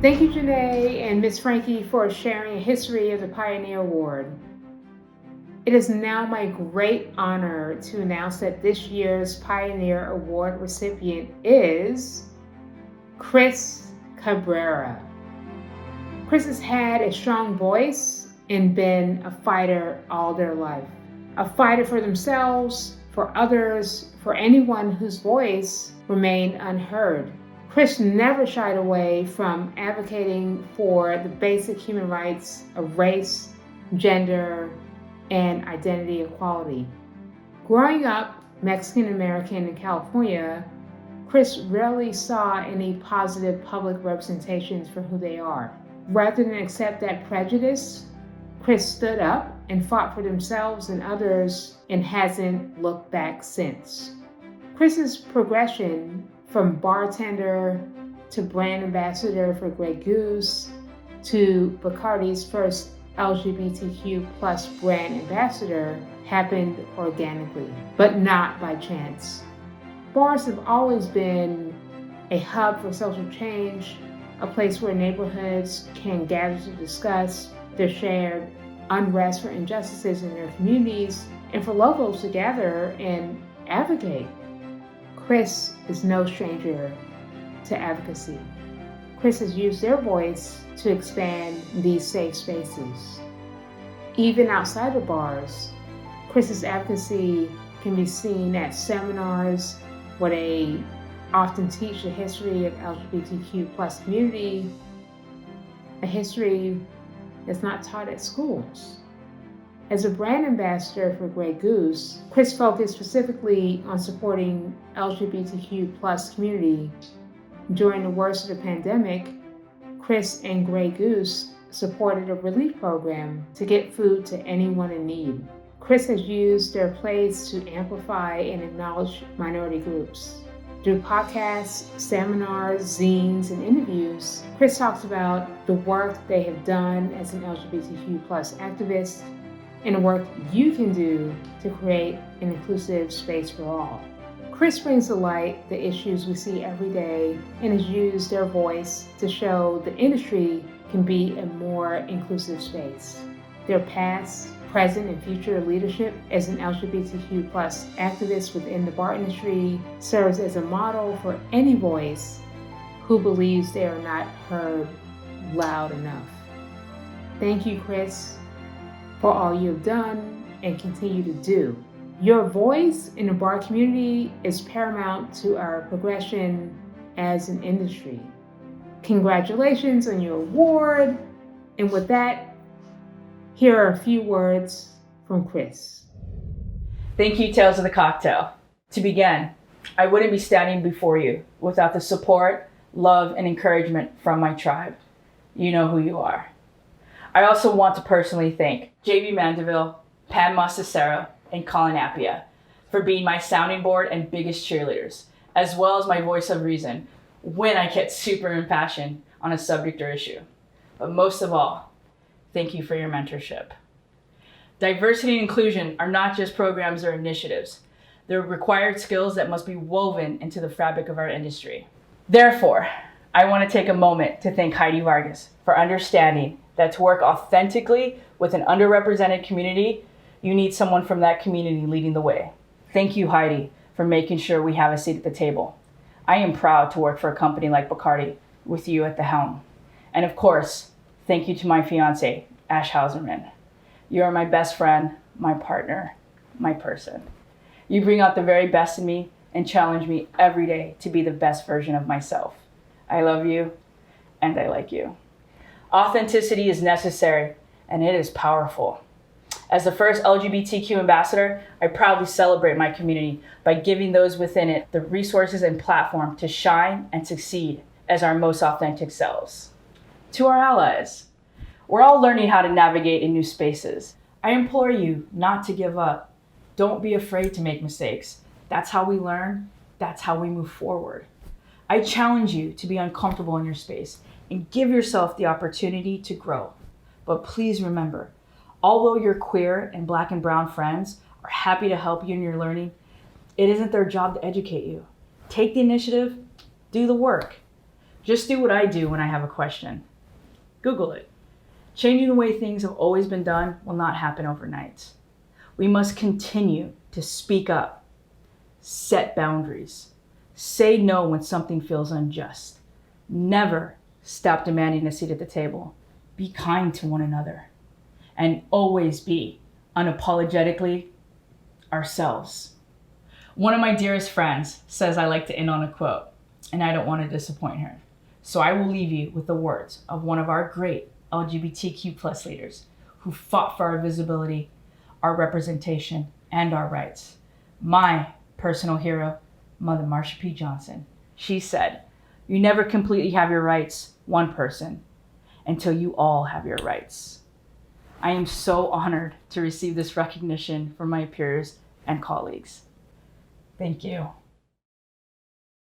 Thank you, Janae and Ms. Frankie, for sharing a history of the Pioneer Award. It is now my great honor to announce that this year's Pioneer Award recipient is Chris Cabrera. Chris has had a strong voice and been a fighter all their life. A fighter for themselves, for others, for anyone whose voice remained unheard. Chris never shied away from advocating for the basic human rights of race, gender, and identity equality. Growing up Mexican American in California, Chris rarely saw any positive public representations for who they are. Rather than accept that prejudice, Chris stood up and fought for themselves and others and hasn't looked back since. Chris's progression from bartender to brand ambassador for Grey Goose to Bacardi's first LGBTQ plus brand ambassador happened organically, but not by chance. Bars have always been a hub for social change, a place where neighborhoods can gather to discuss their shared unrest for injustices in their communities and for locals to gather and advocate. Chris is no stranger to advocacy. Chris has used their voice to expand these safe spaces. Even outside of bars, Chris's advocacy can be seen at seminars where they often teach the history of LGBTQ plus community, a history that's not taught at schools. As a brand ambassador for Grey Goose, Chris focused specifically on supporting LGBTQ plus community. During the worst of the pandemic, Chris and Grey Goose supported a relief program to get food to anyone in need. Chris has used their place to amplify and acknowledge minority groups. Through podcasts, seminars, zines, and interviews, Chris talks about the work they have done as an LGBTQ plus activist and the work you can do to create an inclusive space for all. Chris brings to light the issues we see every day and has used their voice to show the industry can be a more inclusive space. Their past, present, and future leadership as an LGBTQ plus activist within the bar industry serves as a model for any voice who believes they are not heard loud enough. Thank you, Chris, for all you've done and continue to do. Your voice in the bar community is paramount to our progression as an industry. Congratulations on your award. And with that, here are a few words from Chris. Thank you, Tales of the Cocktail. To begin, I wouldn't be standing before you without the support, love, and encouragement from my tribe. You know who you are. I also want to personally thank JB Mandeville, Pam Mosticero, and Colin Appia for being my sounding board and biggest cheerleaders, as well as my voice of reason when I get super impassioned on a subject or issue. But most of all, thank you for your mentorship. Diversity and inclusion are not just programs or initiatives. They're required skills that must be woven into the fabric of our industry. Therefore, I want to take a moment to thank Heidi Vargas for understanding that to work authentically with an underrepresented community, you need someone from that community leading the way. Thank you, Heidi, for making sure we have a seat at the table. I am proud to work for a company like Bacardi with you at the helm. And of course, thank you to my fiance, Ash Hauserman. You are my best friend, my partner, my person. You bring out the very best in me and challenge me every day to be the best version of myself. I love you, and I like you. Authenticity is necessary, and it is powerful. As the first LGBTQ ambassador, I proudly celebrate my community by giving those within it the resources and platform to shine and succeed as our most authentic selves. To our allies, we're all learning how to navigate in new spaces. I implore you not to give up. Don't be afraid to make mistakes. That's how we learn. That's how we move forward. I challenge you to be uncomfortable in your space and give yourself the opportunity to grow. But please remember, although your queer and Black and brown friends are happy to help you in your learning, it isn't their job to educate you. Take the initiative, do the work. Just do what I do when I have a question. Google it. Changing the way things have always been done will not happen overnight. We must continue to speak up, set boundaries, say no when something feels unjust. Never stop demanding a seat at the table. Be kind to one another, and always be unapologetically ourselves. One of my dearest friends says I like to end on a quote, and I don't want to disappoint her. So I will leave you with the words of one of our great LGBTQ+ leaders who fought for our visibility, our representation, and our rights. My personal hero, Mother Marsha P. Johnson. She said, "You never completely have your rights, one person, until you all have your rights." I am so honored to receive this recognition from my peers and colleagues. Thank you.